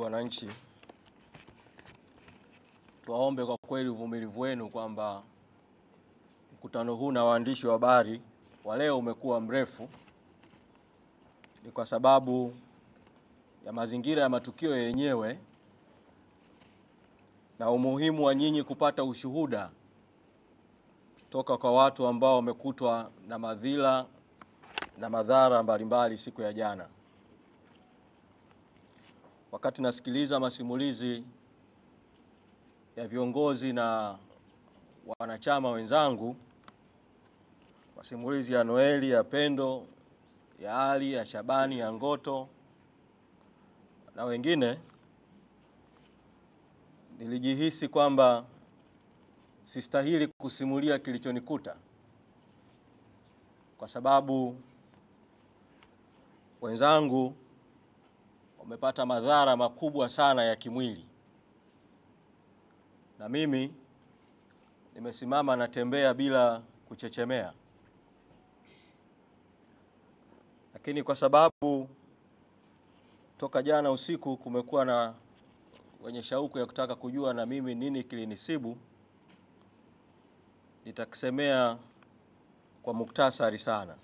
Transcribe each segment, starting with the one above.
wananchi, tuwaombe kwa kweli uvumilivu wenu kwamba mkutano huu na waandishi wa habari wa leo umekuwa mrefu. Ni kwa sababu ya mazingira ya matukio yenyewe na umuhimu wa nyinyi kupata ushuhuda toka kwa watu ambao wamekutwa na madhila na madhara mbalimbali siku ya jana. Wakati nasikiliza masimulizi ya viongozi na wanachama wenzangu, masimulizi ya Noeli, ya Pendo, ya Ali, ya Shabani, ya Ngoto na wengine, nilijihisi kwamba sistahili kusimulia kilichonikuta, kwa sababu wenzangu wamepata madhara makubwa sana ya kimwili, na mimi nimesimama natembea bila kuchechemea. Lakini kwa sababu toka jana usiku kumekuwa na wenye shauku ya kutaka kujua na mimi nini kilinisibu, nitakisemea kwa muktasari sana.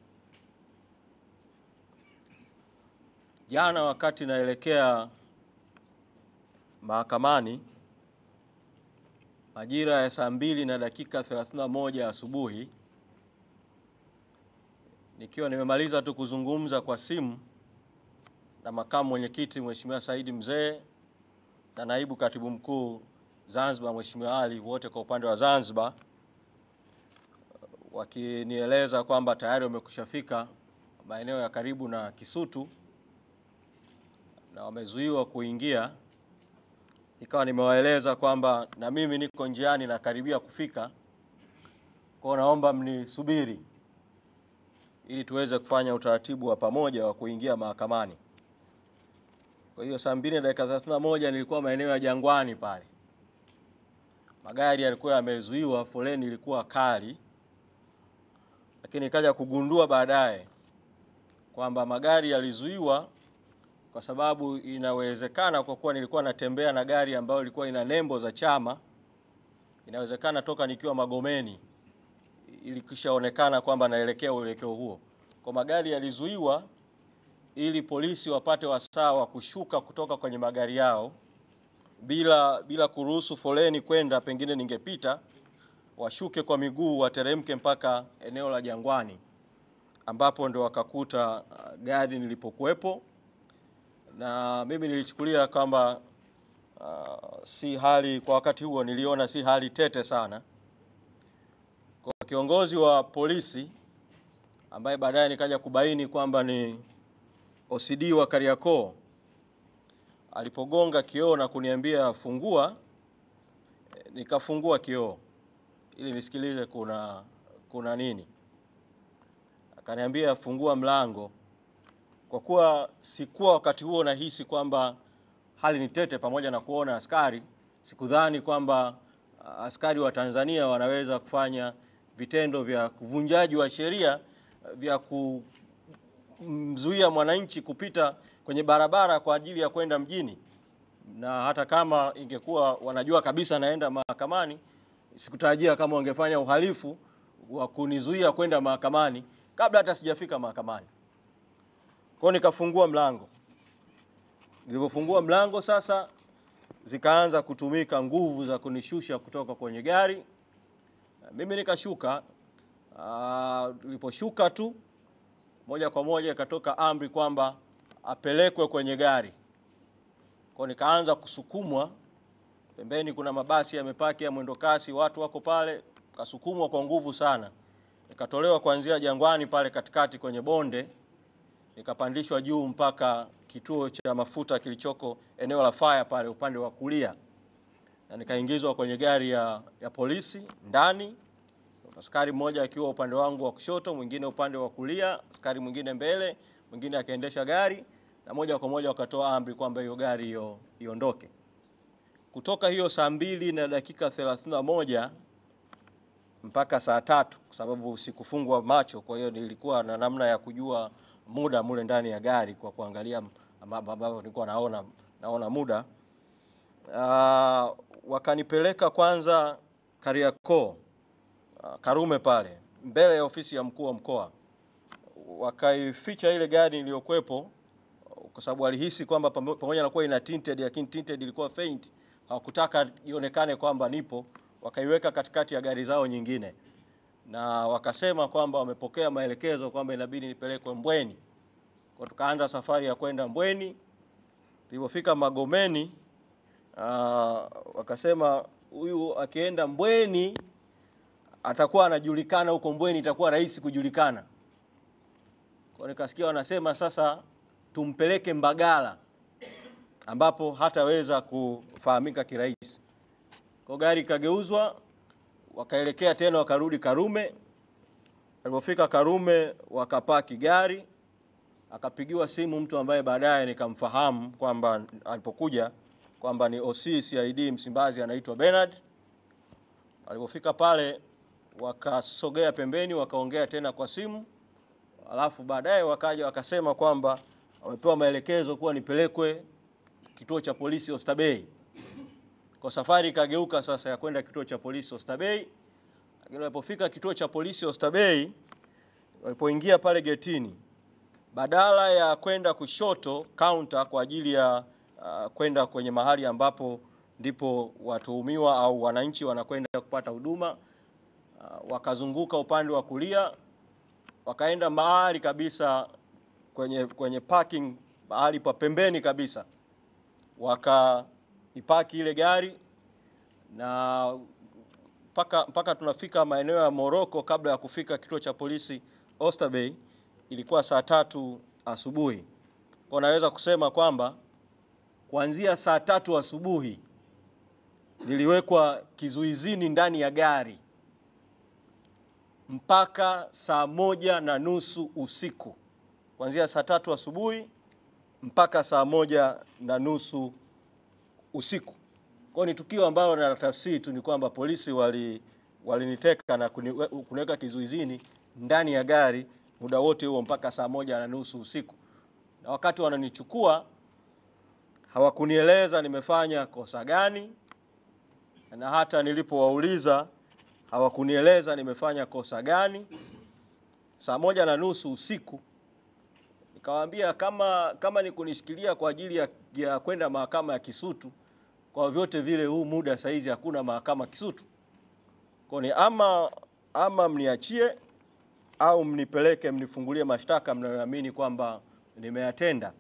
Jana wakati naelekea mahakamani majira ya saa 2:31 asubuhi, nikiwa nimemaliza tu kuzungumza kwa simu na makamu mwenyekiti Mheshimiwa Said Mzee na naibu katibu mkuu Zanzibar Mheshimiwa Ali, wote kwa upande wa Zanzibar, wakinieleza kwamba tayari wamekushafika maeneo ya karibu na Kisutu na wamezuiwa kuingia, nikawa nimewaeleza kwamba na mimi niko njiani na karibia kufika, kwa naomba mnisubiri ili tuweze kufanya utaratibu wa pamoja wa kuingia mahakamani. Kwa hiyo saa 2:31 nilikuwa maeneo ya Jangwani pale. Magari yalikuwa yamezuiwa, foleni ilikuwa kali, lakini nikaja kugundua baadaye kwamba magari yalizuiwa kwa sababu inawezekana, kwa kuwa nilikuwa natembea na gari ambayo ilikuwa ina nembo za chama, inawezekana toka nikiwa Magomeni ilikishaonekana kwamba naelekea uelekeo huo. Kwa magari yalizuiwa ili polisi wapate wasaa wa kushuka kutoka kwenye magari yao bila kuruhusu foleni kwenda, pengine ningepita, washuke kwa miguu wateremke mpaka eneo la Jangwani, ambapo ndio wakakuta gari nilipokuwepo. Na mimi nilichukulia kwamba si hali, kwa wakati huo niliona si hali tete sana. Kwa kiongozi wa polisi ambaye baadaye nikaja kubaini kwamba ni OCD wa Kariakoo, alipogonga kioo na kuniambia fungua, nikafungua kioo ili nisikilize kuna nini. Akaniambia fungua mlango. Kwa kuwa sikuwa wakati huo nahisi kwamba hali ni tete, pamoja na kuona askari, sikudhani kwamba askari wa Tanzania wanaweza kufanya vitendo vya kuvunjaji wa sheria vya kumzuia mwananchi kupita kwenye barabara kwa ajili ya kwenda mjini. Na hata kama ingekuwa wanajua kabisa naenda mahakamani, sikutarajia kama wangefanya uhalifu wa kunizuia kwenda mahakamani kabla hata sijafika mahakamani. Kwa nikafungua mlango. Nilipofungua mlango sasa, zikaanza kutumika nguvu za kunishusha kutoka kwenye gari. Mimi nikashuka. Niliposhuka tu, moja kwa moja ikatoka amri kwamba apelekwe kwenye gari. Kwa nikaanza kusukumwa. Pembeni kuna mabasi yamepaki ya mwendo kasi, watu wako pale, kasukumwa kwa nguvu sana. Nikatolewa kuanzia Jangwani pale katikati kwenye bonde, nikapandishwa juu mpaka kituo cha mafuta kilichoko eneo la fire pale upande wa kulia, na nikaingizwa kwenye gari ya polisi ndani, askari mmoja akiwa upande wangu wa kushoto, mwingine upande wa kulia, askari mwingine mbele, mwingine akaendesha gari, na moja kwa moja wakatoa amri kwamba hiyo gari iondoke. Kutoka hiyo saa 2:31 mpaka saa 3, kwa sababu sikufungwa macho, kwa hiyo nilikuwa na namna ya kujua muda mule ndani ya gari kwa kuangalia ambavyo nilikuwa naona naona muda. Wakanipeleka kwanza Kariakoo, Karume pale mbele ya ofisi ya mkuu wa mkoa. Wakaificha ile gari iliyokuepo kwa sababu walihisi kwamba pamoja na kuwa ina tinted, lakini tinted ilikuwa faint, hawakutaka ionekane kwamba nipo. Wakaiweka katikati ya gari zao nyingine, na wakasema kwamba wamepokea maelekezo kwamba inabidi nipelekwe Mbweni. Kwa tukaanza safari ya kwenda Mbweni. Tulipofika Magomeni, wakasema huyu akienda Mbweni atakuwa anajulikana huko Mbweni, itakuwa rahisi kujulikana. Kwa nikasikia wanasema sasa tumpeleke Mbagala ambapo hataweza kufahamika kirahisi. Kwa gari kageuzwa, wakaelekea tena wakarudi Karume. Walipofika Karume wakapaki gari, akapigiwa simu mtu ambaye baadaye nikamfahamu kwamba alipokuja kwamba ni OC CID Msimbazi, anaitwa Bernard. Walipofika pale wakasogea pembeni, wakaongea tena kwa simu. Alafu baadaye wakaja wakasema kwamba wamepewa maelekezo kuwa nipelekwe kituo cha polisi Oysterbay. Kwa safari ikageuka sasa ya kwenda kituo cha polisi Oysterbay. Lakini walipofika kituo cha polisi Oysterbay, walipoingia pale getini, badala ya kwenda kushoto counter kwa ajili ya kwenda kwenye mahali ambapo ndipo watuhumiwa au wananchi wanakwenda kupata huduma, wakazunguka upande wa kulia, wakaenda mahali kabisa kwenye parking, mahali pa pembeni kabisa. Wakaipaki ile gari, na mpaka tunafika maeneo ya Moroko, kabla ya kufika kituo cha polisi Oysterbay ilikuwa saa 3 asubuhi. Kwa naweza kusema kwamba kuanzia saa 3 asubuhi niliwekwa kizuizini ndani ya gari mpaka saa 1:30 usiku. Kuanzia saa 3 asubuhi mpaka saa 1:30 usiku. Kwa ni tukio ambalo na tafsiri tu ni kwamba polisi waliniteka na kuniweka kizuizini ndani ya gari muda wote huo mpaka saa 1:30 usiku. Na wakati wananichukua hawakunieleza nimefanya kosa gani, na hata nilipowauliza hawakunieleza nimefanya kosa gani. Saa 1:30 usiku nikawaambia kama ni kunishikilia kwa ajili ya kwenda mahakama ya Kisutu, kwa vyote vile huu muda saizi hakuna mahakama Kisutu. Kwa ni ama mniachie au mnipeleke mnifungulie mashtaka mnayoamini kwamba nimeyatenda.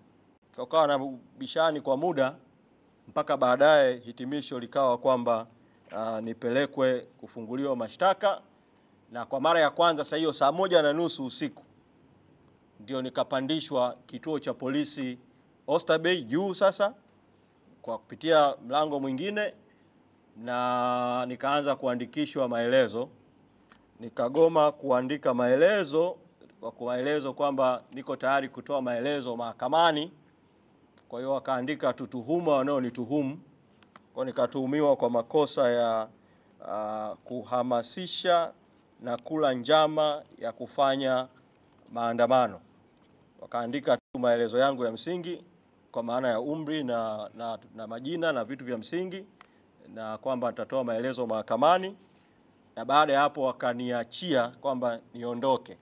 Tukawa na bishani kwa muda mpaka baadaye hitimisho likawa kwamba nipelekwe kufunguliwa mashtaka. Na kwa mara ya kwanza sasa hiyo saa 1:30 usiku ndio nikapandishwa kituo cha polisi Oysterbay juu sasa kwa kupitia mlango mwingine, na nikaanza kuandikishwa maelezo. Nikagoma kuandika maelezo kwa kuwaelezo kwamba niko tayari kutoa maelezo mahakamani. Kwa hiyo wakaandika tutuhuma wanaonituhumu. Kwa nikatuhumiwa kwa makosa ya kuhamasisha na kula njama ya kufanya maandamano. Wakaandika tu maelezo yangu ya msingi kwa maana ya umri na majina na vitu vya msingi, na kwamba nitatoa maelezo mahakamani, na baada ya hapo wakaniachia kwamba niondoke.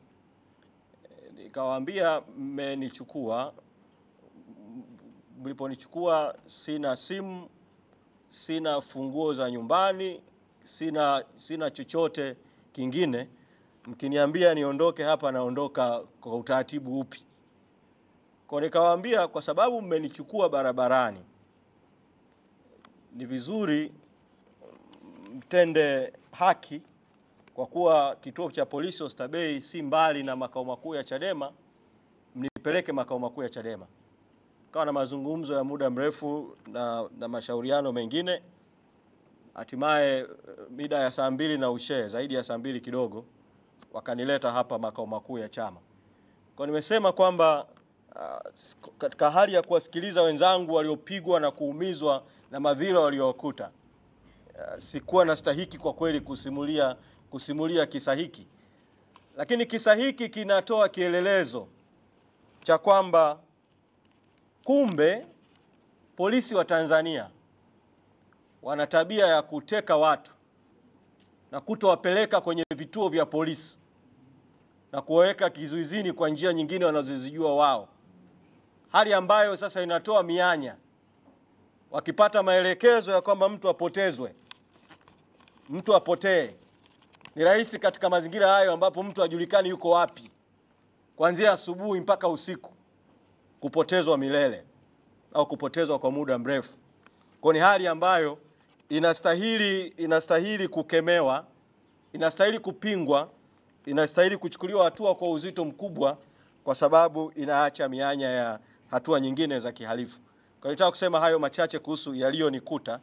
Nikawaambia mmenichukua, mliponichukua sina simu, sina funguo za nyumbani, sina chochote kingine. Mkiniambia niondoke hapa naondoka kwa utaratibu upi? Kwa nikawaambia kwa sababu mmenichukua barabarani, ni vizuri mtende haki, kwa kuwa kituo cha polisi Oysterbay si mbali na makao makuu ya Chadema, mnipeleke makao makuu ya Chadema. Kawa na mazungumzo ya muda mrefu na mashauriano mengine. Hatimaye mida ya saa 2 na ushe, zaidi ya saa 2 kidogo, wakanileta hapa makao makuu ya chama. Kwa nimesema kwamba katika hali ya kuwasikiliza wenzangu waliopigwa na kuumizwa na madhila waliokuta, sikuwa nastahiki kwa kweli kusimulia kisa hiki. Lakini kisa hiki kinatoa kielelezo cha kwamba kumbe polisi wa Tanzania wana tabia ya kuteka watu na kutowapeleka kwenye vituo vya polisi na kuwaweka kizuizini kwa njia nyingine wanazozijua wao, hali ambayo sasa inatoa mianya. Wakipata maelekezo ya kwamba mtu apotezwe, mtu apotee, ni rahisi katika mazingira hayo ambapo mtu hajulikani yuko wapi, kuanzia asubuhi mpaka usiku, kupotezwa milele au kupotezwa kwa muda mrefu. Kwa ni hali ambayo inastahili kukemewa, inastahili kupingwa, inastahili kuchukuliwa hatua kwa uzito mkubwa, kwa sababu inaacha mianya ya hatua nyingine za kihalifu. Kwa hiyo nataka kusema hayo machache kuhusu yaliyonikuta,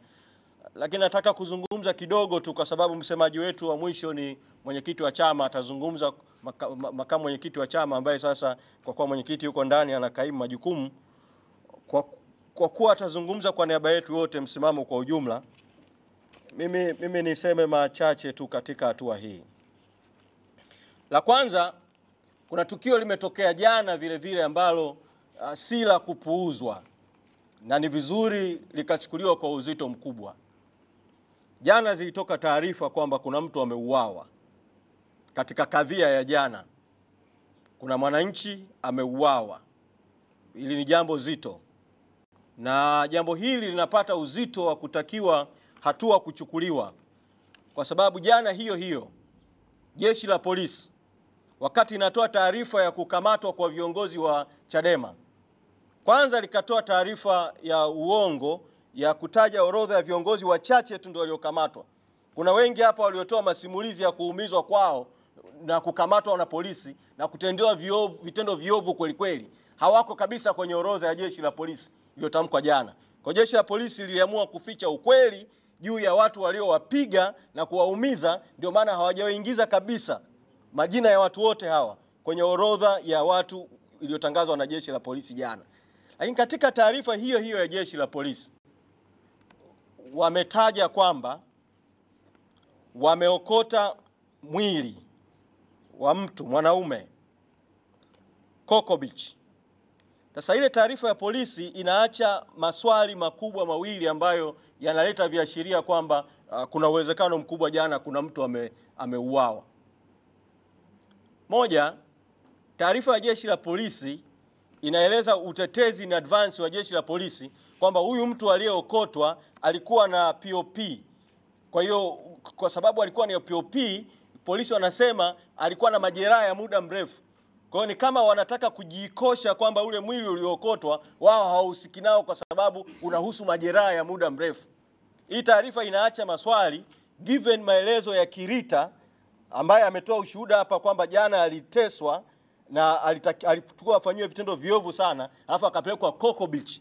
lakini nataka kuzungumza kidogo tu kwa sababu msemaji wetu wa mwisho ni mwenyekiti wa chama. Atazungumza makamu mwenyekiti wa chama ambaye sasa kwa kuwa mwenyekiti yuko ndani anakaimu majukumu, kwa kuwa atazungumza kwa niaba yetu wote msimamo kwa ujumla. Mimi niseme machache tu katika hatua hii. La kwanza, kuna tukio limetokea jana vile vile ambalo si la kupuuzwa na ni vizuri likachukuliwa kwa uzito mkubwa. Jana zilitoka taarifa kwamba kuna mtu ameuawa. Katika kadhia ya jana, kuna mwananchi ameuawa. Hili ni jambo zito, na jambo hili linapata uzito wa kutakiwa hatua kuchukuliwa, kwa sababu jana hiyo jeshi la polisi wakati inatoa taarifa ya kukamatwa kwa viongozi wa Chadema, kwanza likatoa taarifa ya uongo ya kutaja orodha ya viongozi wachache tu ndio waliokamatwa. Kuna wengi hapa waliotoa masimulizi ya kuumizwa kwao na kukamatwa na polisi na kutendewa vitendo viovu kweli kweli, hawako kabisa kwenye orodha ya jeshi la polisi iliyotamkwa jana. Kwa jeshi la polisi liliamua kuficha ukweli juu ya watu waliowapiga na kuwaumiza, ndio maana hawajawaingiza kabisa majina ya watu wote hawa kwenye orodha ya watu iliyotangazwa na jeshi la polisi jana. Lakini katika taarifa hiyo ya jeshi la polisi wametaja kwamba wameokota mwili wa mtu mwanaume Coco Beach. Sasa ile taarifa ya polisi inaacha maswali makubwa mawili ambayo yanaleta viashiria kwamba kuna uwezekano mkubwa jana kuna mtu ameuawa. Moja, taarifa ya jeshi la polisi inaeleza utetezi in advance wa jeshi la polisi kwamba huyu mtu aliyeokotwa alikuwa na POP. Kwa hiyo kwa sababu alikuwa na POP, polisi wanasema alikuwa na majeraha ya muda mrefu. Kwa hiyo ni kama wanataka kujikosha kwamba ule mwili uliookotwa wao hawahusiki nao kwa sababu unahusu majeraha ya muda mrefu. Hii taarifa inaacha maswali given maelezo ya Kirita ambaye ametoa ushuhuda hapa kwamba jana aliteswa na alitakiwa afanywe vitendo viovu sana, alafu akapelekwa Coco Beach.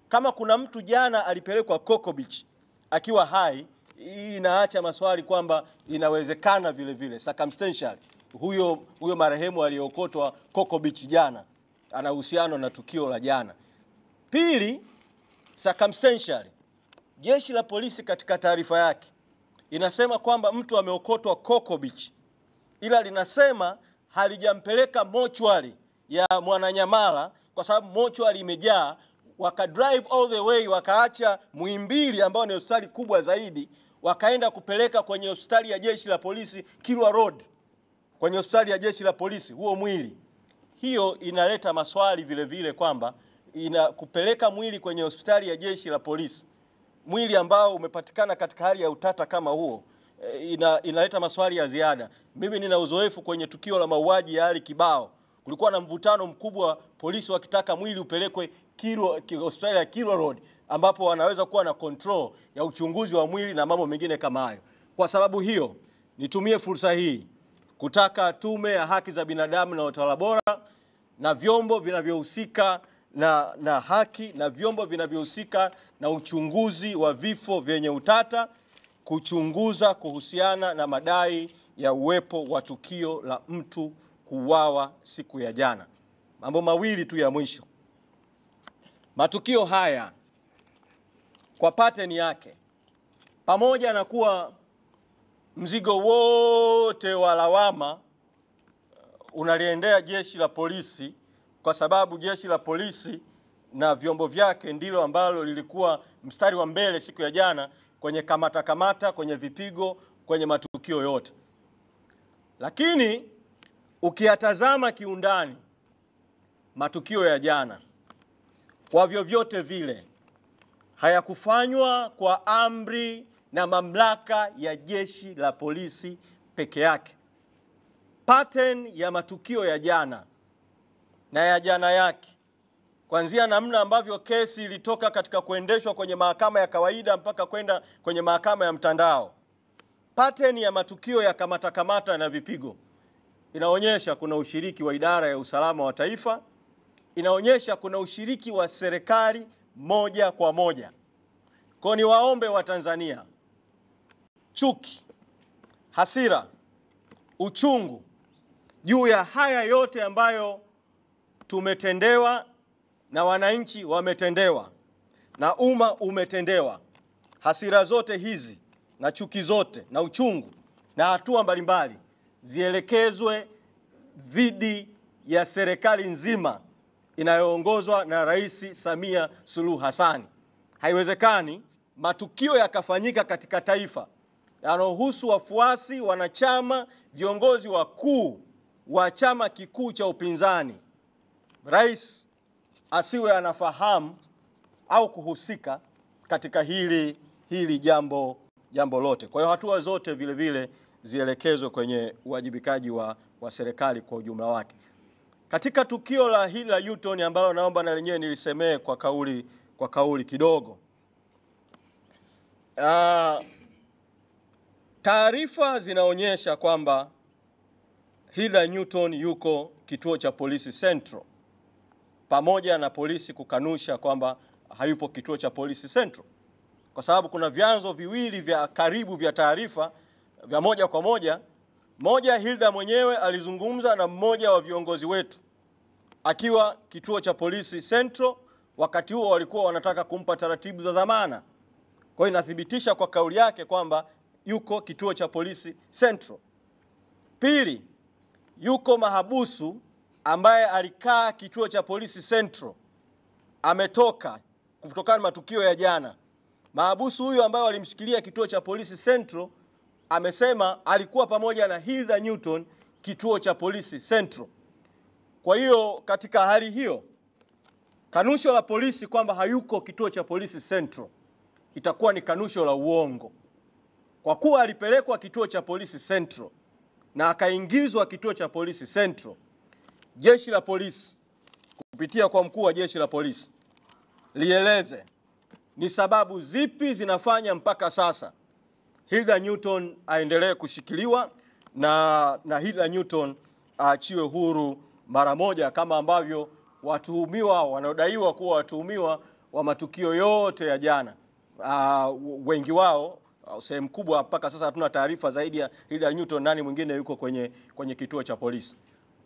Kama kuna mtu jana alipelekwa Coco Beach akiwa hai, hii inaacha maswali kwamba inawezekana vile vile circumstantial huyo marehemu aliyeokotwa Coco Beach jana ana uhusiano na tukio la jana. Pili, circumstantial, jeshi la polisi katika taarifa yake inasema kwamba mtu ameokotwa Coco Beach, ila linasema halijampeleka mochwari ya Mwananyamala kwa sababu mochwari imejaa. Waka drive all the way, wakaacha Muhimbili ambao ni hospitali kubwa zaidi, wakaenda kupeleka kwenye hospitali ya jeshi la polisi Kilwa Road, kwenye hospitali ya jeshi la polisi huo mwili. Hiyo inaleta maswali vile vile kwamba kupeleka mwili kwenye hospitali ya jeshi la polisi, mwili ambao umepatikana katika hali ya utata kama huo, inaleta maswali ya ziada. Mimi nina uzoefu kwenye tukio la mauaji ya Ali Kibao. Kulikuwa na mvutano mkubwa, polisi wakitaka mwili upelekwe hospitali ya Kilwa Road ambapo wanaweza kuwa na control ya uchunguzi wa mwili na mambo mengine kama hayo. Kwa sababu hiyo, nitumie fursa hii kutaka Tume ya Haki za Binadamu na Utawala Bora na vyombo vinavyohusika na haki na vyombo vinavyohusika na uchunguzi wa vifo vyenye utata kuchunguza kuhusiana na madai ya uwepo wa tukio la mtu kuuawa siku ya jana. Mambo mawili tu ya mwisho. Matukio haya kwa pattern yake, pamoja na kuwa mzigo wote wa lawama unaliendea jeshi la polisi, kwa sababu jeshi la polisi na vyombo vyake ndilo ambalo lilikuwa mstari wa mbele siku ya jana kwenye kamata, kwenye vipigo, kwenye matukio yote. Lakini ukiyatazama kiundani matukio ya jana, kwa vyovyote vile hayakufanywa kwa amri na mamlaka ya jeshi la polisi peke yake. Pattern ya matukio ya jana na ya jana yake, kuanzia namna ambavyo kesi ilitoka katika kuendeshwa kwenye mahakama ya kawaida mpaka kwenda kwenye mahakama ya mtandao, pattern ya matukio ya kamata na vipigo inaonyesha kuna ushiriki wa idara ya usalama wa taifa, inaonyesha kuna ushiriki wa serikali moja kwa moja. Kwa ni waombe wa Tanzania, chuki, hasira, uchungu juu ya haya yote ambayo tumetendewa na wananchi wametendewa na umma umetendewa, hasira zote hizi na chuki zote na uchungu na hatua mbalimbali zielekezwe dhidi ya serikali nzima inayoongozwa na Rais Samia Suluhu Hassan. Haiwezekani matukio yakafanyika katika taifa yanayohusu wafuasi, wanachama, viongozi wakuu wa chama kikuu cha upinzani, rais asiwe anafahamu au kuhusika katika hili jambo lote. Kwa hiyo hatua zote vile vile zielekezwe kwenye uwajibikaji wa serikali kwa ujumla wake. Katika tukio la hili la U-turn ambalo naomba na lenyewe nilisemee kwa kauli kidogo. Taarifa zinaonyesha kwamba Hilda Newton yuko kituo cha polisi Central, pamoja na polisi kukanusha kwamba hayupo kituo cha polisi Central, kwa sababu kuna vyanzo viwili vya karibu vya taarifa vya moja kwa moja. Moja, Hilda mwenyewe alizungumza na mmoja wa viongozi wetu akiwa kituo cha polisi Central, wakati huo walikuwa wanataka kumpa taratibu za dhamana. Kwa hiyo inathibitisha kwa kauli yake kwamba yuko kituo cha polisi Central. Pili, yuko mahabusu ambaye alikaa kituo cha polisi Central, ametoka kutokana na matukio ya jana. Mahabusu huyu ambaye walimshikilia kituo cha polisi Central amesema alikuwa pamoja na Hilda Newton kituo cha polisi Central. Kwa hiyo katika hali hiyo, kanusho la polisi kwamba hayuko kituo cha polisi Central itakuwa ni kanusho la uongo. Kwa kuwa alipelekwa kituo cha polisi Central na akaingizwa kituo cha polisi Central, jeshi la polisi kupitia kwa mkuu wa jeshi la polisi lieleze ni sababu zipi zinafanya mpaka sasa Hilda Newton aendelee kushikiliwa na Hilda Newton aachiwe huru mara moja, kama ambavyo watuhumiwa wanaodaiwa kuwa watuhumiwa wa matukio yote ya jana, wengi wao, sehemu kubwa, mpaka sasa hatuna taarifa zaidi ya Hilda Newton nani mwingine yuko kwenye kituo cha polisi.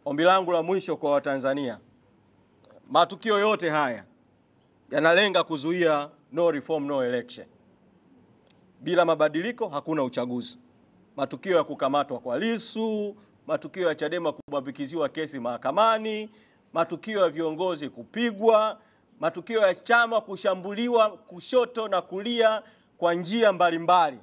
Ombi langu la mwisho kwa Watanzania, matukio yote haya yanalenga kuzuia no reform no election. Bila mabadiliko hakuna uchaguzi. Matukio ya kukamatwa kwa Lissu, matukio ya Chadema kubambikiziwa kesi mahakamani, matukio ya viongozi kupigwa, matukio ya chama kushambuliwa kushoto na kulia kwa njia mbalimbali,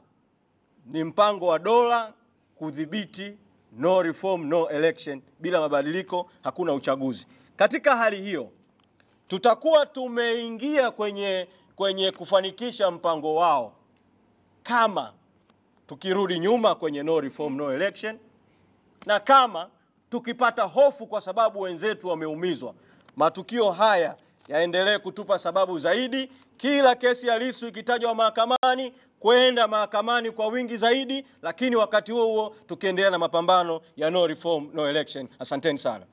ni mpango wa dola kudhibiti no reform no election. Bila mabadiliko hakuna uchaguzi. Katika hali hiyo tutakuwa tumeingia kwenye kufanikisha mpango wao kama tukirudi nyuma kwenye no reform no election, na kama tukipata hofu kwa sababu wenzetu wameumizwa. Matukio haya yaendelee kutupa sababu zaidi, kila kesi ya Lissu ikitajwa mahakamani, kwenda mahakamani kwa wingi zaidi, lakini wakati huo tukiendelea na mapambano ya no reform no election. Asanteni sana.